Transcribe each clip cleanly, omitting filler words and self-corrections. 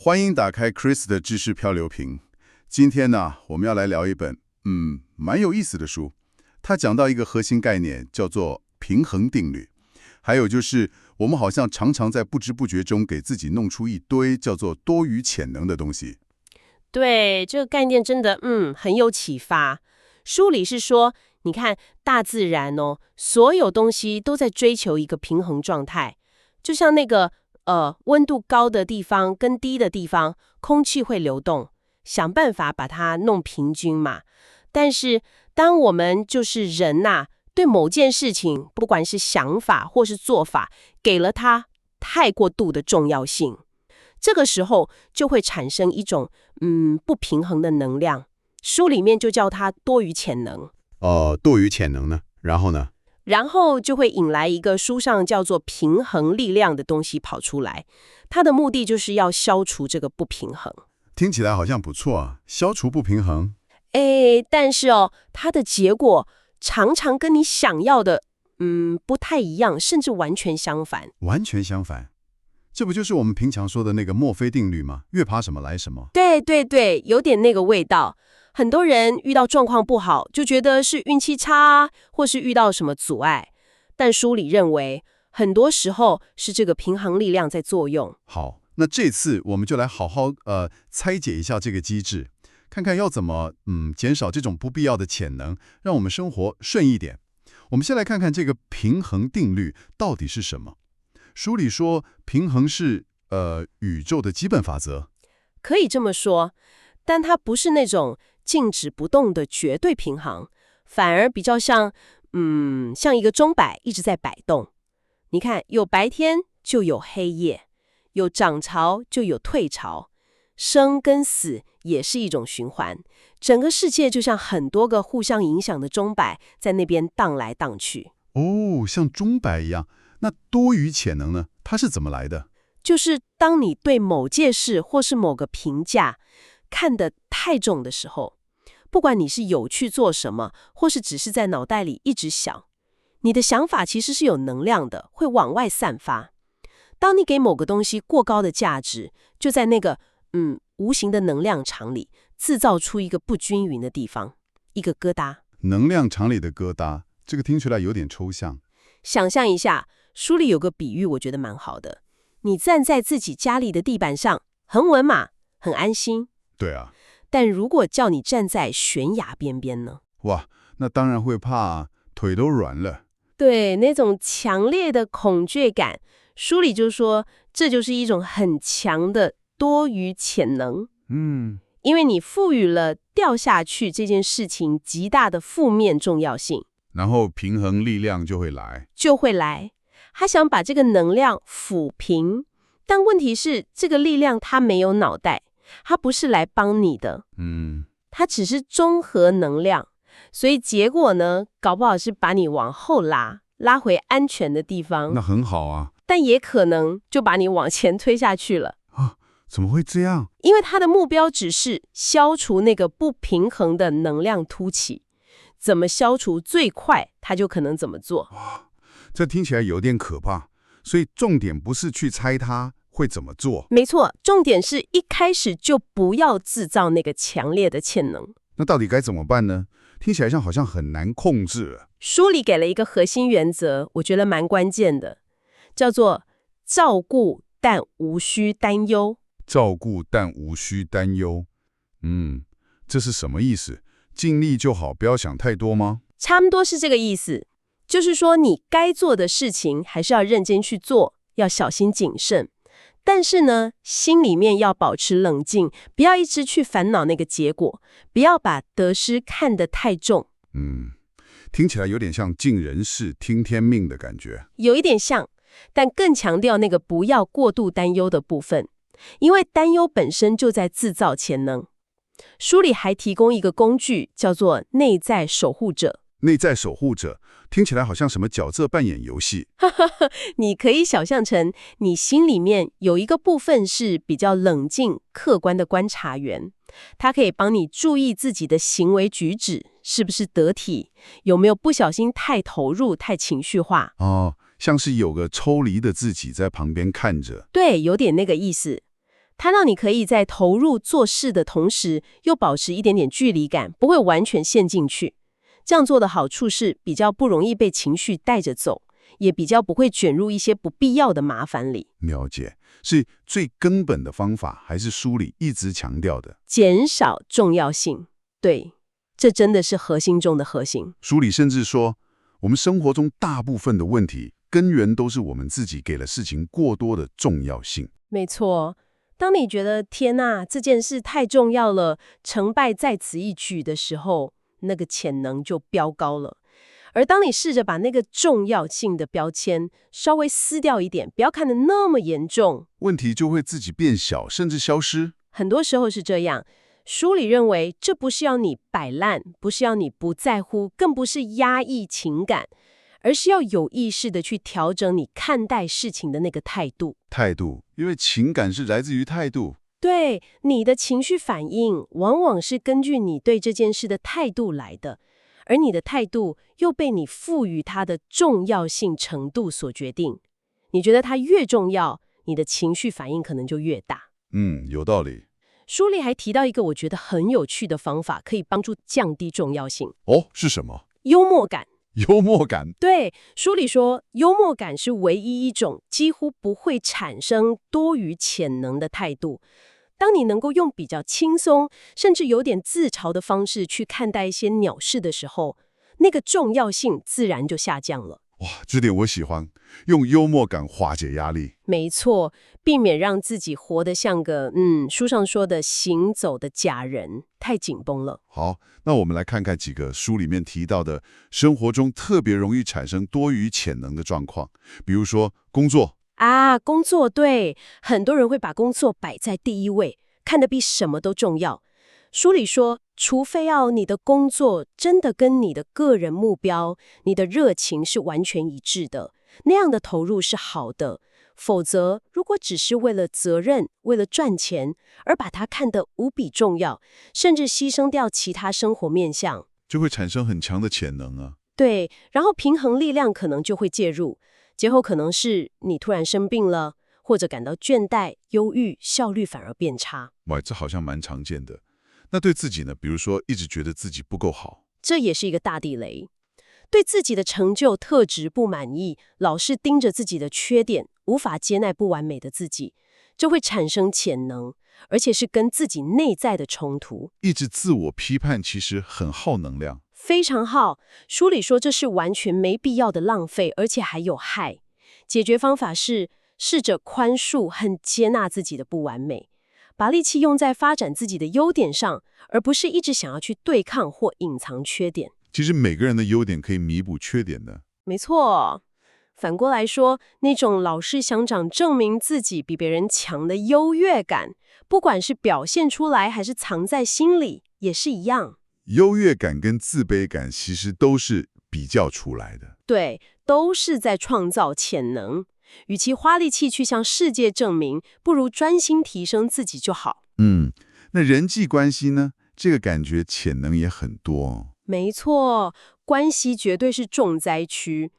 欢迎打开 Chris 的知识漂流瓶。今天呢，我们要来聊一本蛮有意思的书。它讲到一个核心概念，叫做平衡定律。还有就是，我们好像常常在不知不觉中给自己弄出一堆叫做多余潜能的东西。对，这个概念真的很有启发。书里是说，你看大自然所有东西都在追求一个平衡状态，就像那个温度高的地方跟低的地方，空气会流动，想办法把它弄平均嘛。但是当我们就是人对某件事情，不管是想法或是做法，给了它太过度的重要性，这个时候就会产生一种不平衡的能量。书里面就叫它多余潜能。多余潜能呢？然后呢？然后就会引来一个书上叫做平衡力量的东西跑出来，它的目的就是要消除这个不平衡。听起来好像不错啊，消除不平衡。但是它的结果常常跟你想要的不太一样，甚至完全相反。完全相反，这不就是我们平常说的那个墨菲定律吗？越怕什么来什么。对对对，有点那个味道。很多人遇到状况不好，就觉得是运气差或是遇到什么阻碍。但书里认为，很多时候是这个平衡力量在作用。好，那这次我们就来好好拆解一下这个机制，看看要怎么减少这种不必要的潜能，让我们生活顺一点。我们先来看看这个平衡定律到底是什么。书里说，平衡是宇宙的基本法则，可以这么说，但它不是那种静止不动的绝对平衡，反而比较像一个钟摆一直在摆动。你看，有白天就有黑夜，有涨潮就有退潮，生跟死也是一种循环。整个世界就像很多个互相影响的钟摆在那边荡来荡去。像钟摆一样。那多余潜能呢？它是怎么来的？就是当你对某件事或是某个评价看得太重的时候，不管你是有去做什么，或是只是在脑袋里一直想，你的想法其实是有能量的，会往外散发。当你给某个东西过高的价值，就在那个无形的能量场里制造出一个不均匀的地方，一个疙瘩。能量场里的疙瘩，这个听起来有点抽象。想象一下，书里有个比喻，我觉得蛮好的。你站在自己家里的地板上，很稳嘛，很安心。对啊。但如果叫你站在悬崖边边呢？哇，那当然会怕，腿都软了。对，那种强烈的恐惧感，书里就说这就是一种很强的多余潜能。因为你赋予了掉下去这件事情极大的负面重要性，然后平衡力量就会来。他想把这个能量抚平，但问题是这个力量它没有脑袋，它不是来帮你的。它只是综合能量，所以结果呢，搞不好是把你往后拉回安全的地方。那很好啊。但也可能就把你往前推下去了。怎么会这样？因为他的目标只是消除那个不平衡的能量凸起，怎么消除最快，他就可能怎么做。这听起来有点可怕。所以重点不是去猜他会怎么做。没错，重点是一开始就不要制造那个强烈的潜能。那到底该怎么办呢？听起来好像很难控制。书里给了一个核心原则，我觉得蛮关键的，叫做照顾但无需担忧。照顾但无需担忧。这是什么意思？尽力就好，不要想太多吗？差不多是这个意思。就是说你该做的事情还是要认真去做，要小心谨慎。但是呢，心里面要保持冷静，不要一直去烦恼那个结果，不要把得失看得太重。听起来有点像尽人事听天命的感觉。有一点像，但更强调那个不要过度担忧的部分，因为担忧本身就在制造潜能。书里还提供一个工具，叫做内在守护者。内在守护者听起来好像什么角色扮演游戏。你可以想象成你心里面有一个部分是比较冷静客观的观察员，它可以帮你注意自己的行为举止是不是得体，有没有不小心太投入太情绪化。像是有个抽离的自己在旁边看着。对，有点那个意思。它让你可以在投入做事的同时，又保持一点点距离感，不会完全陷进去。这样做的好处是比较不容易被情绪带着走，也比较不会卷入一些不必要的麻烦里。了解，是最根本的方法，还是书里一直强调的？减少重要性，对，这真的是核心中的核心。书里甚至说，我们生活中大部分的问题根源都是我们自己给了事情过多的重要性。没错，当你觉得天哪，这件事太重要了，成败在此一举的时候，那个潜能就飙高了。而当你试着把那个重要性的标签稍微撕掉一点，不要看得那么严重，问题就会自己变小，甚至消失。很多时候是这样。书里认为，这不是要你摆烂，不是要你不在乎，更不是压抑情感，而是要有意识的去调整你看待事情的那个态度。态度，因为情感是来自于态度。对，你的情绪反应往往是根据你对这件事的态度来的，而你的态度又被你赋予它的重要性程度所决定。你觉得它越重要，你的情绪反应可能就越大。有道理。书里还提到一个我觉得很有趣的方法，可以帮助降低重要性。哦，是什么？幽默感。幽默感。对，书里说，幽默感是唯一一种几乎不会产生多余潜能的态度。当你能够用比较轻松，甚至有点自嘲的方式去看待一些鸟事的时候，那个重要性自然就下降了。哇，这点我喜欢，用幽默感化解压力。没错，避免让自己活得像个书上说的行走的假人，太紧绷了。好，那我们来看看几个书里面提到的生活中特别容易产生多余潜能的状况，比如说工作。工作，对，很多人会把工作摆在第一位，看得比什么都重要。书里说，除非你的工作真的跟你的个人目标、你的热情是完全一致的，那样的投入是好的。否则，如果只是为了责任、为了赚钱而把它看得无比重要，甚至牺牲掉其他生活面向，就会产生很强的潜能啊。对，然后平衡力量可能就会介入，结果可能是你突然生病了，或者感到倦怠、忧郁，效率反而变差。哇，这好像蛮常见的。那对自己呢？比如说一直觉得自己不够好，这也是一个大地雷。对自己的成就特质不满意，老是盯着自己的缺点，无法接纳不完美的自己，就会产生潜能，而且是跟自己内在的冲突。一直自我批判其实很耗能量。非常耗。书里说这是完全没必要的浪费，而且还有害。解决方法是试着宽恕和接纳自己的不完美，把力气用在发展自己的优点上，而不是一直想要去对抗或隐藏缺点。其实每个人的优点可以弥补缺点的。没错。反过来说，那种老是想证明自己比别人强的优越感，不管是表现出来还是藏在心里，也是一样。优越感跟自卑感其实都是比较出来的。对，都是在创造潜能。与其花力气去向世界证明，不如专心提升自己就好。那人际关系呢？这个感觉潜能也很多。没错，关系绝对是重灾区。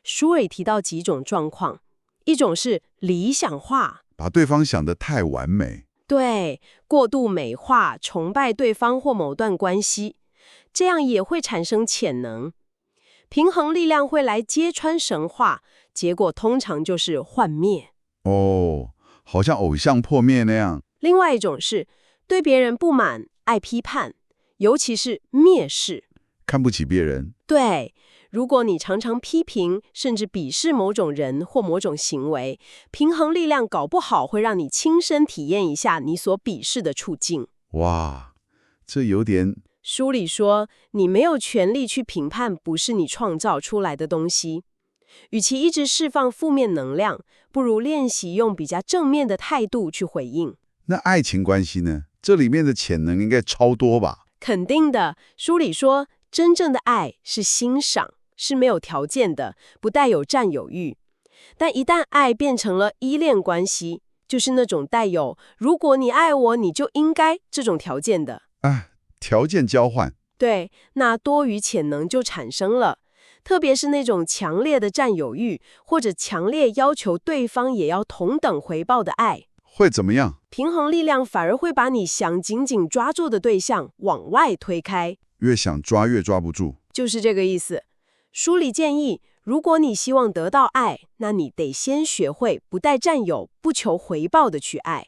书里提到几种状况，一种是理想化，把对方想得太完美。对，过度美化、崇拜对方或某段关系，这样也会产生潜能。平衡力量会来揭穿神话，结果通常就是幻灭。哦，好像偶像破灭那样。另外一种是对别人不满、爱批判，尤其是蔑视。看不起别人。对，如果你常常批评甚至鄙视某种人或某种行为，平衡力量搞不好会让你亲身体验一下你所鄙视的处境。哇，这有点……书里说，你没有权利去评判不是你创造出来的东西。与其一直释放负面能量，不如练习用比较正面的态度去回应。那爱情关系呢？这里面的潜能应该超多吧？肯定的。书里说，真正的爱是欣赏，是没有条件的，不带有占有欲。但一旦爱变成了依恋关系，就是那种带有如果你爱我你就应该这种条件的。条件交换。对，那多余潜能就产生了。特别是那种强烈的占有欲，或者强烈要求对方也要同等回报的爱。会怎么样？平衡力量反而会把你想紧紧抓住的对象往外推开。越想抓越抓不住。就是这个意思。书里建议，如果你希望得到爱，那你得先学会不带占有、不求回报的去爱，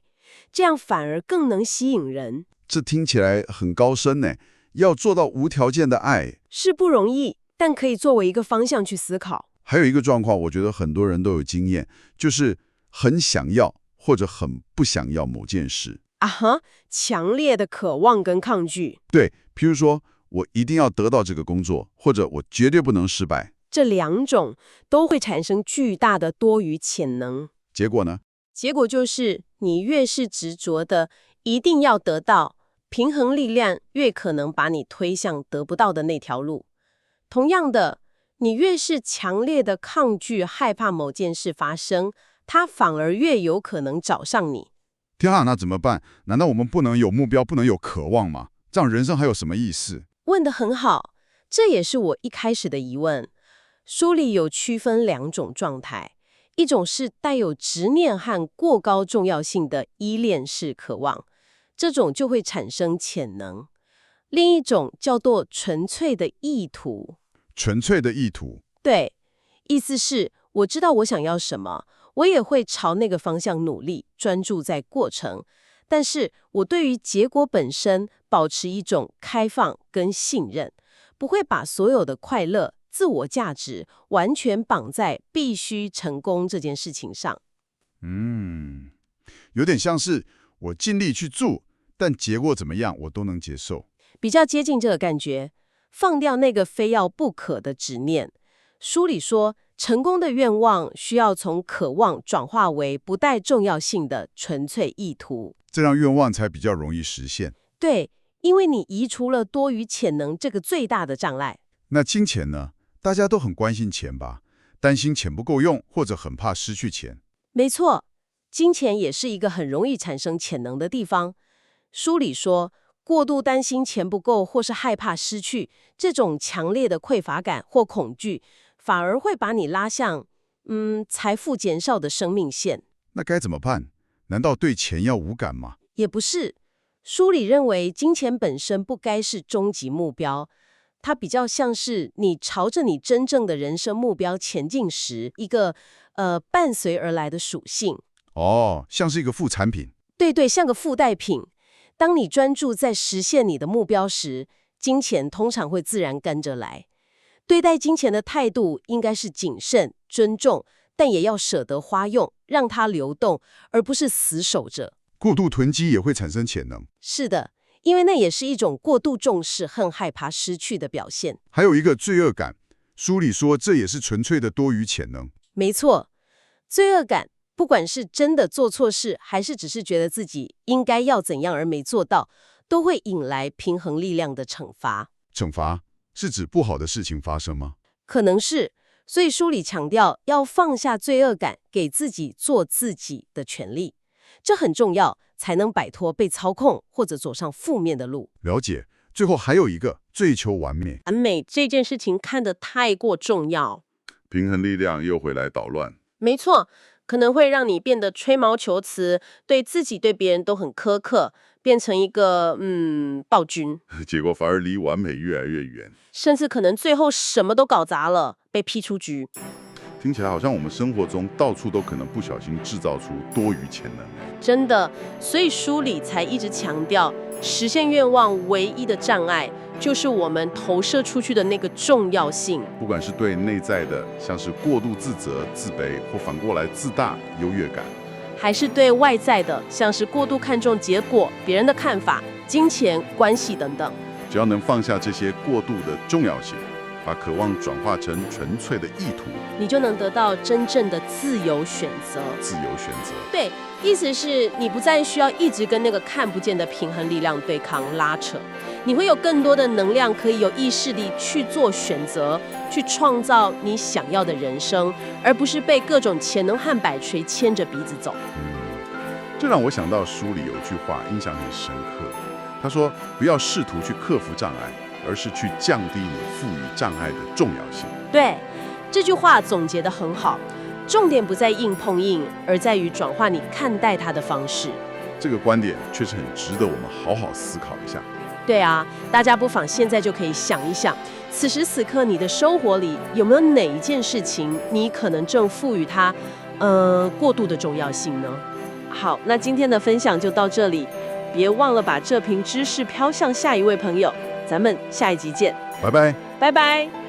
这样反而更能吸引人。这听起来很高深呢，要做到无条件的爱。是不容易，但可以作为一个方向去思考。还有一个状况，我觉得很多人都有经验，就是很想要或者很不想要某件事。啊哈，强烈的渴望跟抗拒。对，譬如说我一定要得到这个工作，或者我绝对不能失败。这两种都会产生巨大的多余潜能。结果呢？结果就是你越是执着的一定要得到，平衡力量越可能把你推向得不到的那条路。同样的，你越是强烈的抗拒、害怕某件事发生，它反而越有可能找上你。天啊，那怎么办？难道我们不能有目标，不能有渴望吗？这样人生还有什么意思？问得很好，这也是我一开始的疑问。书里有区分两种状态，一种是带有执念和过高重要性的依恋式渴望，这种就会产生潜能；另一种叫做纯粹的意图。纯粹的意图。对，意思是我知道我想要什么，我也会朝那个方向努力，专注在过程。但是我对于结果本身保持一种开放跟信任，不会把所有的快乐、自我价值完全绑在必须成功这件事情上。有点像是我尽力去做，但结果怎么样我都能接受。比较接近这个感觉，放掉那个非要不可的执念。书里说，成功的愿望需要从渴望转化为不带重要性的纯粹意图，这样愿望才比较容易实现。对，因为你移除了多余潜能这个最大的障碍。那金钱呢？大家都很关心钱吧？担心钱不够用，或者很怕失去钱。没错，金钱也是一个很容易产生潜能的地方。书里说，过度担心钱不够或是害怕失去，这种强烈的匮乏感或恐惧，反而会把你拉向财富减少的生命线。那该怎么办？难道对钱要无感吗？也不是，书里认为金钱本身不该是终极目标，它比较像是你朝着你真正的人生目标前进时一个伴随而来的属性。哦，像是一个副产品。对，像个附带品。当你专注在实现你的目标时，金钱通常会自然跟着来。对待金钱的态度应该是谨慎、尊重，但也要舍得花用，让它流动，而不是死守着。过度囤积也会产生潜能。是的，因为那也是一种过度重视和害怕失去的表现。还有一个罪恶感，书里说这也是纯粹的多余潜能。没错，罪恶感，不管是真的做错事，还是只是觉得自己应该要怎样而没做到，都会引来平衡力量的惩罚。惩罚是指不好的事情发生吗？可能是，所以书里强调要放下罪恶感，给自己做自己的权利，这很重要，才能摆脱被操控或者走上负面的路。了解。最后还有一个，追求完美。完美这件事情看得太过重要，平衡力量又回来捣乱。没错，可能会让你变得吹毛求疵，对自己对别人都很苛刻，变成一个暴君，结果反而离完美越来越远。甚至可能最后什么都搞砸了，被踢出局。听起来好像我们生活中到处都可能不小心制造出多余潜能。真的，所以书里才一直强调，实现愿望唯一的障碍就是我们投射出去的那个重要性。不管是对内在的，像是过度自责、自卑，或反过来自大、优越感，还是对外在的，像是过度看重结果、别人的看法、金钱、关系等等。只要能放下这些过度的重要性，把渴望转化成纯粹的意图，你就能得到真正的自由选择。自由选择。对，意思是你不再需要一直跟那个看不见的平衡力量对抗拉扯，你会有更多的能量，可以有意识地去做选择，去创造你想要的人生，而不是被各种潜能和摆锤牵着鼻子走。这让我想到书里有句话印象很深刻，他说不要试图去克服障碍，而是去降低你赋予障碍的重要性。对，这句话总结得很好。重点不在硬碰硬，而在于转化你看待它的方式。这个观点确实很值得我们好好思考一下。对啊，大家不妨现在就可以想一想，此时此刻你的生活里有没有哪一件事情，你可能正赋予它，过度的重要性呢？好，那今天的分享就到这里，别忘了把这瓶知识飘向下一位朋友，咱们下一集见，拜拜。拜拜。